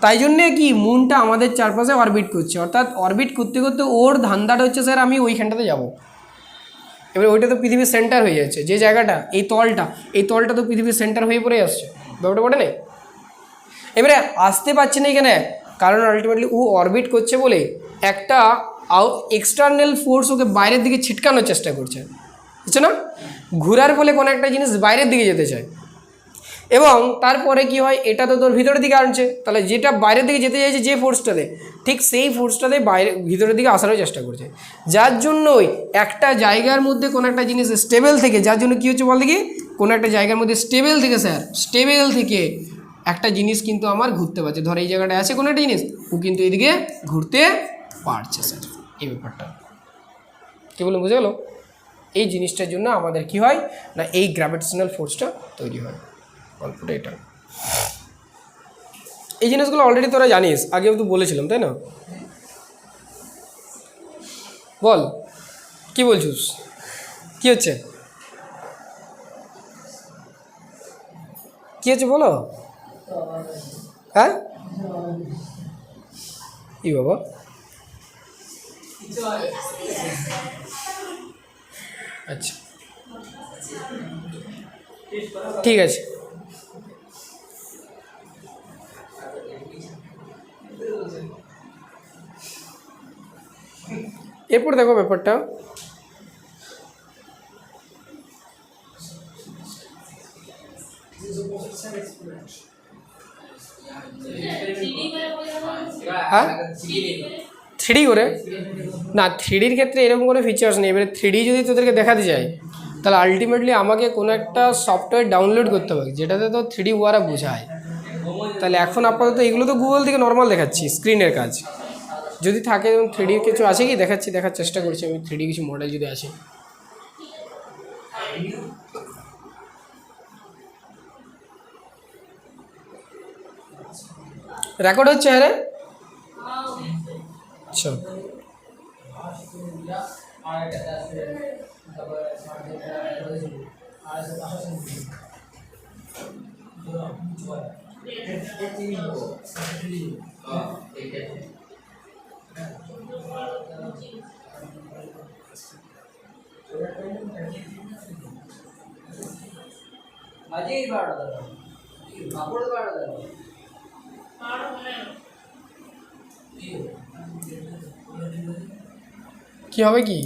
তাই জন্যে কি মুনটা আমাদের চারপাশে অরবিট করছে, অর্থাৎ অরবিট করতে করতে ওর ধান্দাটা হচ্ছে স্যার আমি ওইখানটাতে যাব। এবার ওইটা তো পৃথিবীর সেন্টার হয়ে যাচ্ছে, যে জায়গাটা এই তলটা তো পৃথিবীর সেন্টার হয়ে পড়ে আসছে, ব্যাপারটা বটে নেই। এবারে আসতে পারছে না এখানে, কারণ আলটিমেটলি ও অরবিট করছে বলে একটা এক্সটার্নাল ফোর্স ওকে বাইরের দিকে ছিটকানোর চেষ্টা করছে, বুঝছো না? ঘোরার ফলে কোনো একটা জিনিস বাইরের দিকে যেতে চায়, এবং তারপরে কি হয়, এটা তো তোর ভিতরের দিকে আনছে, তাহলে যেটা বাইরের দিকে যেতে চাইছে যে ফোর্সটাতে, ঠিক সেই ফোর্সটাতে ভিতরের দিকে আসারও চেষ্টা করছে, যার জন্যই একটা জায়গার মধ্যে কোনো একটা জিনিস স্টেবল থেকে, যার জন্য কী হচ্ছে বল দেখি, কোনো একটা জায়গার মধ্যে স্টেবল থেকে একটা জিনিস কিন্তু আমার ঘুরতে পারছে, ধর এই জায়গাটা আছে কোনো একটা জিনিস, ও কিন্তু এদিকে ঘুরতে পারছে স্যার, এই ব্যাপারটা কী বলুন, বুঝে গেল? এই জিনিসটার জন্য আমাদের কি হয় না, এই গ্র্যাভিটেশনাল ফোর্সটা তৈরি হয়, গল্পটা এটা। এই জিনিসগুলো অলরেডি তোরা জানিস, আগেও তো বলেছিলাম, তাই না? বল কি বলছিস, কি হচ্ছে, কি হচ্ছে বলো, হ্যাঁ কি বাবা, আচ্ছা ঠিক আছে। এরপর দেখো ব্যাপারটা, হ্যাঁ 3D করে না, 3Dর ক্ষেত্রে এরকম কোনো ফিচার্স নেই। এবারে 3D যদি তোদেরকে দেখাতে চাই, তাহলে আলটিমেটলি আমাকে কোনো একটা সফটওয়্যার ডাউনলোড করতে হবে যেটাতে তো 3D ওয়ারা বোঝায়। তাহলে এখন আপাতত এগুলো তো গুগল থেকে নর্মাল দেখাচ্ছি, স্ক্রিনের কাজ। যদি থাকে 3Dর কিছু আছে কি দেখার চেষ্টা করছি আমি, 3D কিছু মডেল যদি আছে। রেকর্ড হচ্ছে, হ্যাঁ রে। আচ্ছা কি হবে কি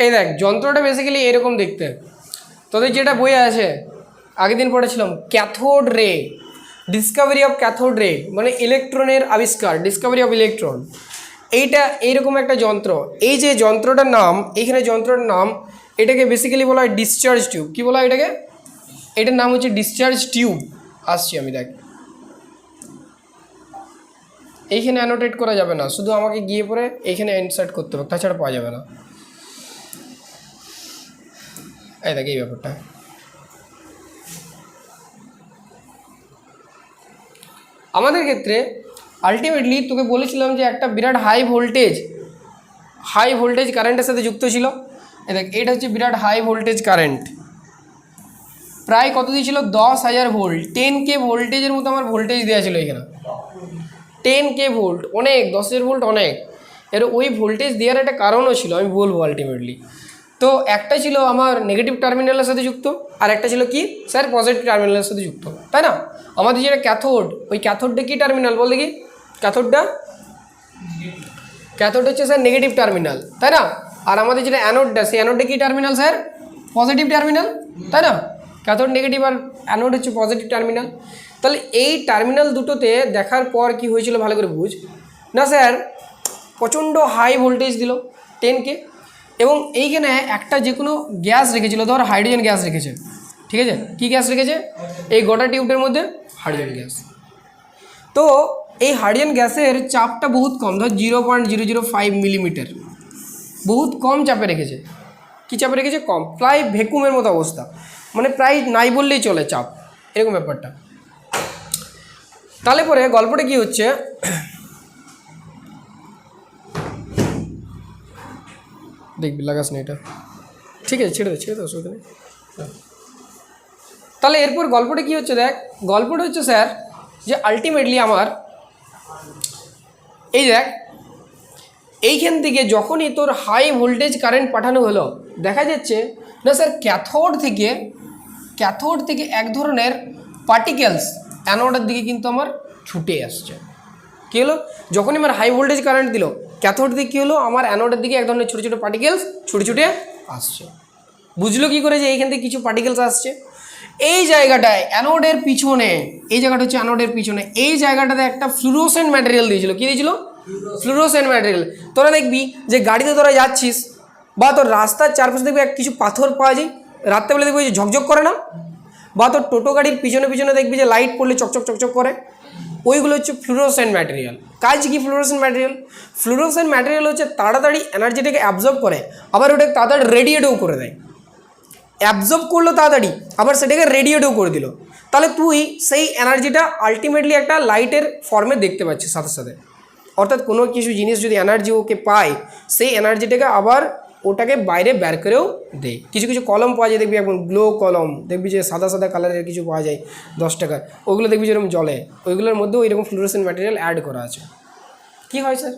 এই দেখ যন্ত্রটা বেসিক্যালি এরকম দেখতে, তোদের যেটা বই আছে আগের দিন পড়েছিলাম cathode ray, Discovery of cathode ray, মানে ইলেকট্রনের আবিষ্কার, ডিসকভারি অফ ইলেকট্রন। এইটা এইরকম একটা যন্ত্র। এই যে যন্ত্রটার নাম, এইখানে যন্ত্রটার নাম, এটাকে বেসিক্যালি বলা হয় ডিসচার্জ টিউব। কী বলা হয় এটাকে? এটার নাম হচ্ছে ডিসচার্জ টিউব। আসছি আমি, দেখ এইখানে অ্যানোটেট করা যাবে না, শুধু আমাকে গিয়ে পরে এইখানে ইনসার্ট করতে হবে, তাছাড়া পাওয়া যাবে না। এই দেখ এই ব্যাপারটা, আমাদের ক্ষেত্রে আলটিমেটলি তোকে বলেছিলাম যে একটা বিরাট হাই ভোল্টেজ কারেন্টের সাথে যুক্ত ছিল। এই দেখ এটা হচ্ছে বিরাট হাই ভোল্টেজ কারেন্ট, প্রায় কত দিয়েছিল 10,000 ভোল্ট, 10K ভোল্টেজের মতো আমার ভোল্টেজ দেওয়া ছিল এখানে। 10K ভোল্ট অনেক, 10,000 ভোল্ট অনেক। এর ওই ভোল্টেজ দেওয়ার একটা কারণও ছিল, আমি বলবো আলটিমেটলি। তো একটা ছিল আমার নেগেটিভ টার্মিনালের সাথে যুক্ত, আর একটা ছিল কি স্যার পজিটিভ টার্মিনালের সাথে যুক্ত, তাই না? আমাদের যেটা ক্যাথোড, ওই ক্যাথোডটা কী টার্মিনাল বল দেখি? ক্যাথোড হচ্ছে স্যার নেগেটিভ টার্মিনাল, তাই না? আর আমাদের যেটা অ্যানোডটা, সেই অ্যানোডটা কী টার্মিনাল স্যার? পজিটিভ টার্মিনাল, তাই না? ক্যাথোড নেগেটিভ আর অ্যানোড হচ্ছে পজিটিভ টার্মিনাল। তাহলে এই টার্মিনাল দুটোতে দেখার পর কি হয়েছিল ভালো করে বুঝ না স্যার, প্রচণ্ড হাই ভোল্টেজ দিল 10K, এবং এইখানে একটা যে কোনো গ্যাস রেখেছিল, ধর হাইড্রোজেন গ্যাস রেখেছে, ঠিক আছে? কী গ্যাস রেখেছে? এই গোটা টিউবটার মধ্যে হাইড্রোজেন গ্যাস। তো এই হাইড্রোজেন গ্যাসের চাপটা বহুত কম, ধর 0.005 মিলিমিটার, বহুত কম চাপে রেখেছে। কী চাপে রেখেছে? কম, প্রায় ভ্যাকুমের মতো অবস্থা, মানে প্রায় নাই বললেই চলে চাপ, এরকম ব্যাপারটা। তাহলে পরে গল্পটা কি হচ্ছে, দেখবি লাগাস না এটা, ঠিক আছে? ছেড়ে দে অসুবিধা নেই। তাহলে এরপর গল্পটা কি হচ্ছে দেখ, গল্পটা হচ্ছে স্যার যে আলটিমেটলি আমার এই দেখ এইখান থেকে যখনই তোর হাই ভোল্টেজ কারেন্ট পাঠানো হলো, দেখা যাচ্ছে না স্যার ক্যাথোড থেকে এক ধরনের পার্টিকেলস অ্যানোডের দিকে কিন্তু আমার ছুটে আসছে। কী হলো? যখনই আমার হাই ভোল্টেজ কারেন্ট দিল, ক্যাথোড দিকে কী হলো? আমার অ্যানোডের দিকে এক ধরনের ছোটো ছোটো পার্টিকেলস ছুটে আসছে। বুঝলো কী করে যে এইখান থেকে কিছু পার্টিকেলস আসছে? এই জায়গাটায় অ্যানোডের পিছনে, এই জায়গাটা হচ্ছে অ্যানোডের পিছনে, এই জায়গাটাতে একটা ফ্লুরোসেন্ট ম্যাটেরিয়াল দিয়েছিল। কী দিয়েছিল? Fluorescent material. তোরা দেখবি যে গাড়িতে তোরা যাচ্ছিস বা তোর রাস্তার চারপাশে দেখবি কিছু পাথর পাওয়া যায়, রাত্রেবেলা দেখবি যে ঝকঝক করে না, বা তোর টোটো গাড়ির পিছনে দেখবি যে লাইট পড়লে চকচক করে, ওইগুলো হচ্ছে ফ্লুরোসেন্ট ম্যাটেরিয়াল। কাজ কি ফ্লুরোসেন্ট ম্যাটেরিয়াল হচ্ছে তাড়াতাড়ি এনার্জিটাকে অ্যাবজর্ব করে, আবার ওটাকে তাড়াতাড়ি রেডিয়েটও করে দেয়। অ্যাবজর্ব করলো তাড়াতাড়ি, আবার সেটাকে রেডিয়েটও করে দিল। তাহলে তুই সেই এনার্জিটা আলটিমেটলি একটা লাইটের ফর্মে দেখতে পাচ্ছিস সাথে সাথে। অর্থাৎ কোনো কিছু জিনিস যদি এনার্জি ওকে পায়, সেই এনার্জিটাকে আবার ওটাকে বাইরে বের করেও দেয়। কিছু কলম পাওয়া যায় দেখবি, এখন গ্লো কলম দেখবি যে সাদা কালারের কিছু পাওয়া যায় 10 টাকার, ওগুলো দেখবি যেরকম জ্বলে, ওইগুলোর মধ্যেও এরকম ফ্লুরোসেন্ট ম্যাটেরিয়াল অ্যাড করা আছে। কি হয় স্যার?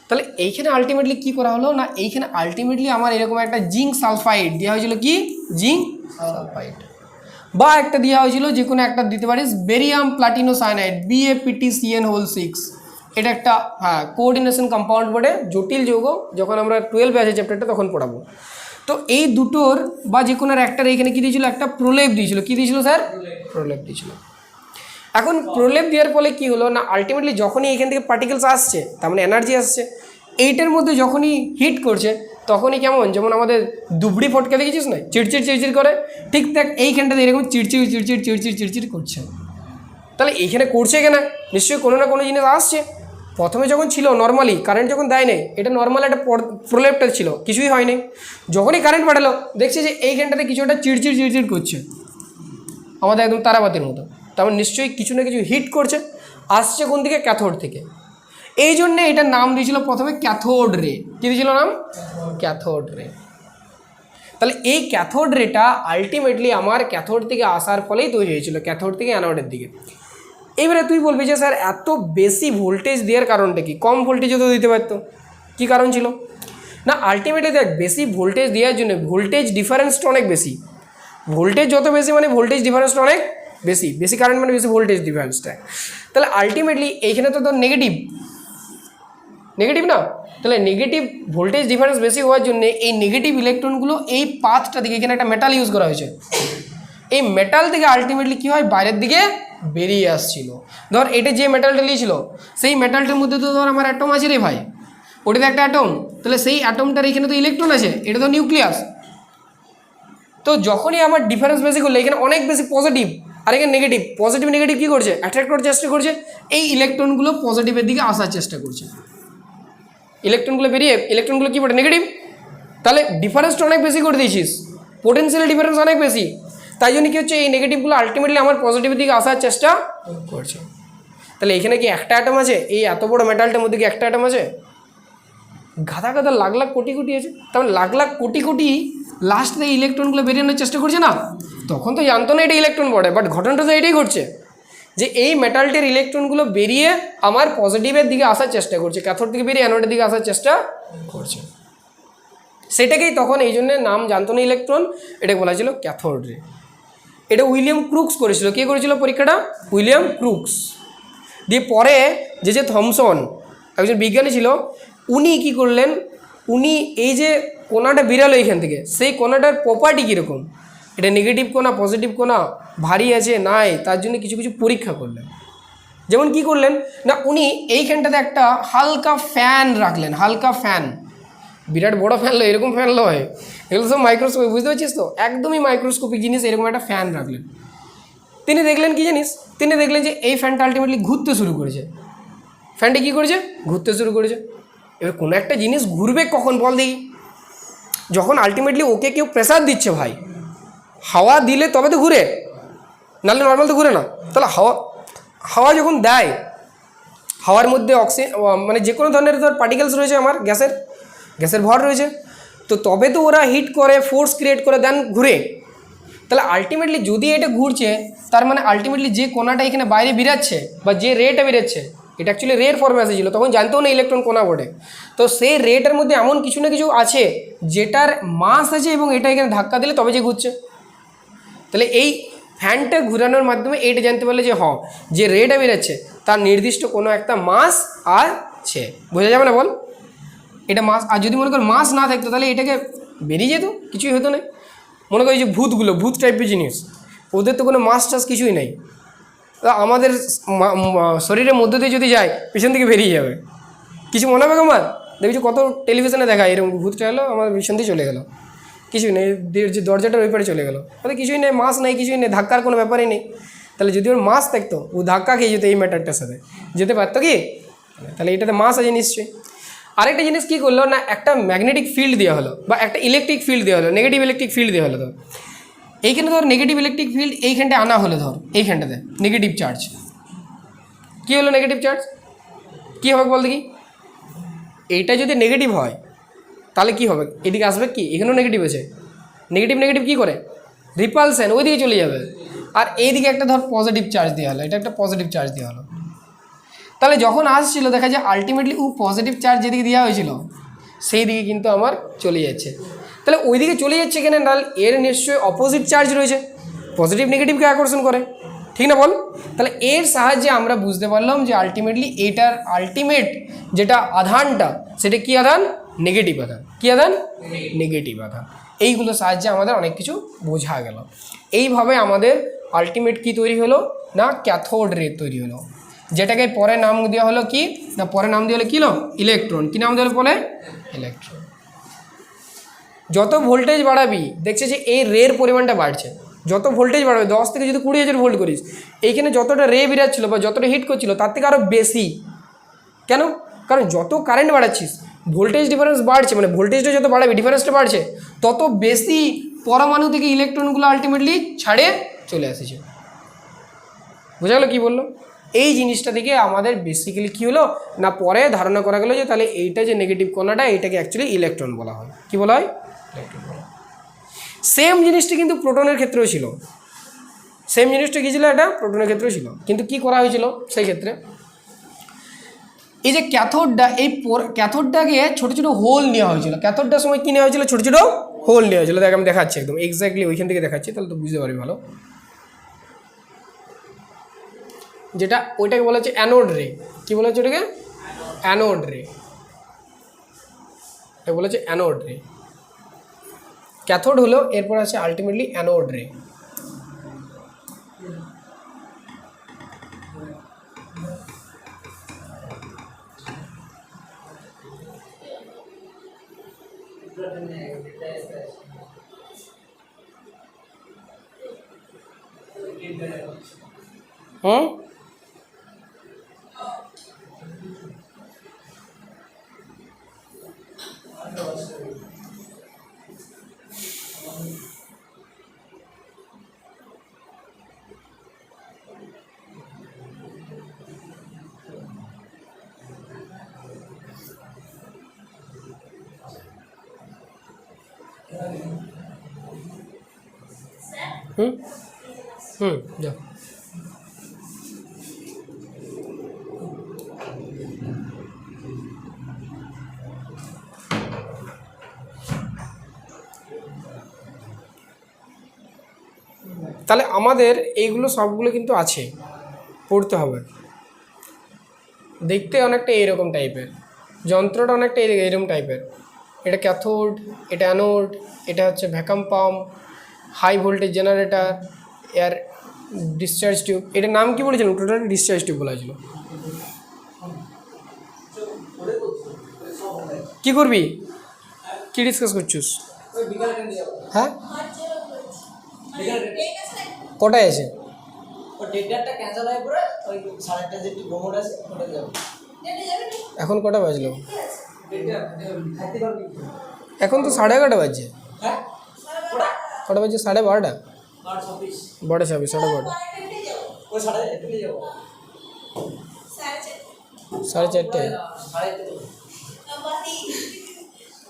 তাহলে এইখানে আলটিমেটলি কী করা হলো না, এইখানে আলটিমেটলি আমার এরকম একটা জিঙ্ক সালফাইড দেওয়া হয়েছিল। কি জিঙ্ক সালফাইড, বা একটা দেওয়া হয়েছিল, যে কোনো একটা দিতে পারিস বেরিয়াম প্লাটিনো সায়ানাইড, BaPtCN6। এটা একটা কোঅর্ডিনেশন কম্পাউন্ড বলে জটিল যৌগ, যখন আমরা 12 আছে চ্যাপ্টারটা তখন পড়াবো। তো এই দুটোর বা যে কোনো একটার এইখানে কী দিয়েছিল? একটা প্রলেপ দিয়েছিল। কী দিয়েছিল স্যার? প্রলেপ দিয়েছিল। এখন প্রলেপ দেওয়ার ফলে কি হলো না, আলটিমেটলি যখনই এখান থেকে পার্টিকেলস আসছে, তার মানে এনার্জি আসছে, এইটার মধ্যে যখনই হিট করছে তখনই কেমন, যেমন আমাদের দুবড়ি ফটকা দেখেছিস না, চিড়চিড় চিড়চিড় করে, ঠিক দেখ এইখানটাতে এরকম চিড়চিড় চিড়চিড় চিড়চিড় চিড়চিড় করছে। তাহলে এইখানে করছে কেন, নিশ্চয়ই কোনো না কোনো জিনিস আসছে। প্রথমে যখন ছিল নর্মালি, কারেন্ট যখন দেয় নাই, এটা নর্মাল একটা প্রলেপটা ছিল, কিছুই হয়নি। যখনই কারেন্ট পাঠালো দেখছে যে এইখানটাতে কিছু একটা চিড়চিড় চিড়চিড় করছে, আমাদের একদম তারাবাতির মতো। তার মানে নিশ্চয়ই কিছু না কিছু হিট করছে, আসছে কোন থেকে, ক্যাথোড থেকে। এই জন্যে এটার নাম দিয়েছিল প্রথমে ক্যাথোড রে। কী দিয়েছিল নাম? Cathode ray. তাহলে এই ক্যাথোড রেটা আলটিমেটলি আমার ক্যাথোড থেকে আসার ফলেই তৈরি হয়েছিল, ক্যাথোড থেকে অ্যানোডের দিকে। এইবারে তুই বলবি যে স্যার এত বেশি ভোল্টেজ দেওয়ার কারণটা কি, কম ভোল্টেজও তো দিতে পারতো, কী কারণ ছিল না? আলটিমেটলি দেখ, বেশি ভোল্টেজ দেওয়ার জন্য ভোল্টেজ ডিফারেন্সটা অনেক বেশি। ভোল্টেজ যত বেশি মানে ভোল্টেজ ডিফারেন্সটা অনেক বেশি, বেশি কারেন্ট মানে বেশি ভোল্টেজ ডিফারেন্সটা। তাহলে আলটিমেটলি এইখানে তো তোর নেগেটিভ না, তাহলে নেগেটিভ ভোল্টেজ ডিফারেন্স বেশি হওয়ার জন্য এই নেগেটিভ ইলেকট্রনগুলো এই পাথটা দিকে, এখানে একটা মেটাল ইউজ করা হয়েছে, এই মেটাল থেকে আলটিমেটলি কী হয়, বাইরের দিকে বেরিয়ে আসছিল। ধর এটা যে মেটালটা নিয়েছিল, সেই মেটালটার মধ্যে তো ধর আমার অ্যাটম আছে রে ভাই, ওটাতে একটা অ্যাটম, তাহলে সেই অ্যাটমটার এখানে তো ইলেকট্রন আছে, এটা তো নিউক্লিয়াস। তো যখনই আমার ডিফারেন্স বেশি করলে এখানে অনেক বেশি পজিটিভ আর এখানে নেগেটিভ, পজিটিভ নেগেটিভ কী করছে, অ্যাট্রাক্ট করার চেষ্টা করছে, এই ইলেকট্রনগুলো পজিটিভের দিকে আসার চেষ্টা করছে। ইলেকট্রনগুলো বেরিয়ে ইলেকট্রনগুলো কী বলে, নেগেটিভ। তাহলে ডিফারেন্সটা অনেক বেশি করে দিয়েছিস, পোটেনশিয়াল ডিফারেন্স অনেক বেশি, তাই জন্য কী হচ্ছে, এই নেগেটিভগুলো আলটিমেটলি আমার পজিটিভের দিকে আসার চেষ্টা করছে। তাহলে এখানে কি একটা অ্যাটম আছে, এই এত বড় মেটালটার মধ্যে কি একটা অ্যাটম আছে? গাদা গাদা লাখ লাখ কোটি কোটি আছে। তার লাখ লাখ কোটি কোটি লাস্টে ইলেকট্রনগুলো বেরিয়ে চেষ্টা করছে না, তখন তো জানতো না এটা ইলেকট্রন বটে, বাট ঘটনাটা তো এটাই ঘটছে যে এই মেটালটির ইলেকট্রনগুলো বেরিয়ে আমার পজিটিভের দিকে আসার চেষ্টা করছে, ক্যাথোড থেকে বেরিয়ে অ্যানোডের দিকে আসার চেষ্টা করছে। সেটাকেই তখন এই জন্য নাম জানতো না ইলেকট্রন, এটাকে বলা ছিল ক্যাথোড রে। এটা উইলিয়াম ক্রুক্স করেছিল। কে করেছিল পরীক্ষাটা? উইলিয়াম ক্রুক্স। দিয়ে পরে যে থমসন একজন বিজ্ঞানী ছিল, উনি কি করলেন, উনি এই যে কোনাটা বিড়ালো এখান থেকে, সেই কোনাটার প্রপার্টি কীরকম, এটা নেগেটিভ কোনা পজিটিভ কোনা ভারী আছে নাই, তার জন্য কিছু কিছু পরীক্ষা করলেন। যেমন কি করলেন না, উনি এইখানটাতে একটা হালকা ফ্যান রাখলেন, হালকা ফ্যান, বিরাট বড় ফ্যান লয়, এরকম ফ্যান লয়, এগুলো সব মাইক্রোস্কোপ, বুঝতে পারছিস তো, একদমই মাইক্রোস্কোপিক জিনিস, এরকম একটা ফ্যান রাখলেন। তিনি দেখলেন কি জানিস, তিনি দেখলেন যে এই ফ্যানটা আলটিমেটলি ঘুরতে শুরু করেছে। ফ্যানটা কী করেছে? ঘুরতে শুরু করেছে। এবার কোনো একটা জিনিস ঘুরবে কখন বল দেখি, যখন আলটিমেটলি ওকে কেউ প্রেসার দিচ্ছে ভাই, হাওয়া দিলে তবে তো ঘুরে, নাহলে নর্মাল তো ঘুরে না। তাহলে হাওয়া যখন দেয়, হাওয়ার মধ্যে মানে যে কোনো ধরনের ধর পার্টিকেলস রয়েছে, আমার গ্যাসের ভর রয়েছে, তো তবে তো ওরা হিট করে, ফোর্স ক্রিয়েট করে, দেন ঘুরে। তাহলে আলটিমেটলি যদি এটা ঘুরছে, তার মানে আলটিমেটলি যে কোনাটা এখানে বাইরে বেরাচ্ছে বা যে রেটা বেরোচ্ছে, এটা অ্যাকচুয়ালি রের ফর্মে এসেছিলো, তখন জানতেও না ইলেকট্রন কোনা বটে। তো সেই রেটার মধ্যে এমন কিছু না কিছু আছে যেটার মাস আছে, এবং এটা এখানে ধাক্কা দিলে তবে যে ঘুরছে। তাহলে এই ফ্যানটা ঘুরানোর মাধ্যমে এইটা জানতে পারলে যে হ্যাঁ, যে রেটা বেরোচ্ছে তার নির্দিষ্ট কোনো একটা মাস আছে। বোঝা যাবে না বল? এটা মাস, আর যদি মনে কর মাস না থাকতো তাহলে এটাকে বেরিয়ে যেত, কিছুই হতো না। মনে করি যে ভূত টাইপের জিনিস, ওদের তো কোনো মাস টাস কিছুই নেই, আমাদের শরীরের মধ্যে দিয়ে যদি যায় পিছন থেকে বেরিয়ে যাবে, কিছু মনে হবে আমার? দেখছি কত টেলিভিশনে দেখা, এরকম ভূতটা এলো আমার পিছন দিয়ে চলে গেল, কিছুই নেই, যে দরজাটার ওই পারে চলে গেলো, তাহলে কিছুই নেই, মাস নেই, কিছুই নেই, ধাক্কার কোনো ব্যাপারই নেই। তাহলে যদি ওর মাস থাকতো, ও ধাক্কা খেয়ে যেত এই ম্যাটারটার সাথে, যেতে পারতো কি? তাহলে এটাতে মাস আছে নিশ্চয়ই। আরেকটা জিনিস কী করলো না, একটা ম্যাগনেটিক ফিল্ড দেওয়া হলো বা একটা ইলেকট্রিক ফিল্ড দেওয়া হলো, নেগেটিভ ইলেকট্রিক ফিল্ড দেওয়া হলো। ধর এইখানে ধর নেগেটিভ ইলেকট্রিক ফিল্ড এইখানটা আনা হলো, ধর এইখানটাতে নেগেটিভ চার্জ। কী হলো নেগেটিভ চার্জ? কী হবে বল দেখি? এইটা যদি নেগেটিভ হয় তাহলে কি হবে? এদিকে আসবে কি? এখানেও নেগেটিভ আছে, নেগেটিভ কী করে? রিপালশন, ওইদিকে চলে যাবে। আর এইদিকে একটা ধর পজিটিভ চার্জ দেওয়া হলো, এটা একটা পজিটিভ চার্জ দেওয়া হলো। তাহলে যখন আসছিল দেখা যায় আলটিমেটলি ও পজিটিভ চার্জ যেদিকে দেওয়া হয়েছিল সেই দিকে কিন্তু আমার চলে যাচ্ছে। তাহলে ওইদিকে চলে যাচ্ছে কেন? না, এর নিশ্চয়ই অপোজিট চার্জ রয়েছে, পজিটিভ নেগেটিভকে আকর্ষণ করে, ঠিক না বল? তাহলে এর সাহায্যে আমরা বুঝতে পারলাম যে আলটিমেটলি এটার আলটিমেট যেটা আধানটা, সেটা কী আধান? নেগেটিভ আধান। কী আধান? নেগেটিভ আধান। এইগুলোর সাহায্যে আমাদের অনেক কিছু বোঝা গেল। এইভাবে আমাদের আলটিমেট কি তৈরি হলো না ক্যাথোড রে তৈরি হলো, যেটাকে পরে নাম দেওয়া হলো কি না পরে নাম দেওয়া হলো কি হলো ইলেকট্রন। কি নাম দেওয়া হলো পরে ইলেকট্রন। যত ভোল্টেজ বাড়াবি দেখছে যে এই রের পরিমাণটা বাড়ছে, যত ভোল্টেজ বাড়বে 10 থেকে যদি 20,000 ভোল্ট করিস এইখানে যতটা রে বেরাচ্ছিলো বা যতটা হিট করছিল তার থেকে আরও বেশি। কেন? কারণ যত কারেন্ট বাড়াচ্ছিস ভোল্টেজ ডিফারেন্স বাড়ছে, মানে ভোল্টেজটা যত বাড়াবে ডিফারেন্সটা বাড়ছে, তত বেশি পরমাণু থেকে ইলেকট্রনগুলো আলটিমেটলি ছাড়ে চলে আসছে। বোঝা গেলো কী বললো? এই জিনিসটা থেকে আমাদের বেসিক্যালি কী হলো না পরে ধারণা করা গেলো যে তাহলে এইটা যে নেগেটিভ কণাটা এইটাকে অ্যাকচুয়ালি ইলেকট্রন বলা হয়। কী বলা হয়? ইলেকট্রন বলা হয়। সেম জিনিসটি কিন্তু প্রোটনের ক্ষেত্রেও ছিল, সেম জিনিসটা কী ছিল এটা প্রোটনের ক্ষেত্রেও ছিল, কিন্তু কি করা হয়েছিল সেই ক্ষেত্রে এই যে ক্যাথোডটা এই ক্যাথোডটাকে ছোটো ছোটো হোল নেওয়া হয়েছিল। ক্যাথোডটার সময় কী নেওয়া হয়েছিল? ছোটো ছোটো হোল নেওয়া হয়েছিল। দেখ আমি দেখাচ্ছি একদম এক্স্যাক্টলি ওইখান থেকে দেখাচ্ছি, তাহলে তো বুঝতে পারবি ভালো। যেটা ওইটাকে বলা হচ্ছে অ্যানোড রে। কী বলা হচ্ছে ওটাকে? অ্যানোড রে। এটা বলা হচ্ছে অ্যানোড রে। ক্যাথোড হলো, এরপর আছে আলটিমেটলি অ্যানোড রে। হুম হুম হুম যাও। তাহলে আমাদের এইগুলো সবগুলো কিন্তু আছে, পড়তে হবে। দেখতে অনেকটা এইরকম টাইপের, যন্ত্রটা অনেকটা এইরকম টাইপের। এটা ক্যাথোড, এটা অ্যানোড, এটা হচ্ছে vacuum pump, high voltage generator, air discharge tube. এটার নাম কি বলেছিলাম? টোটালি ডিসচার্জ টিউব বলা হয়েছিল। কী করবি? কী ডিসকাস করছিস? হ্যাঁ কটায় আছে? এখন কটা বাজলো? এখন তো 11:30 বাজছে। কটা বাজছে? 12:30। 12:26, 12:30, 4:30।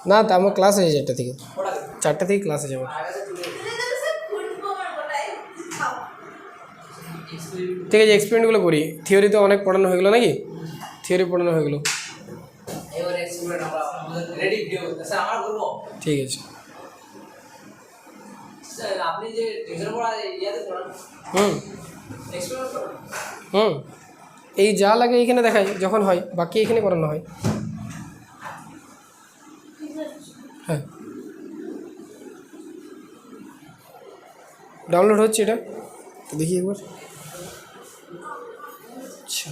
না তা আমার ক্লাস আছে 4টা থেকে, 4টা থেকে ক্লাস আছে আমার। ঠিক আছে, এক্সপেরিমেন্টগুলো করি। থিওরি তো অনেক পড়ানো হয়ে গেলো নাকি? থিওরি পড়ানো হয়ে গেলো, ঠিক আছে। হুম হুম এই যা লাগে এইখানে দেখায় যখন হয়, বাকি এখানে করানো হয়। হ্যাঁ ডাউনলোড হচ্ছে এটা, দেখি একবার। আচ্ছা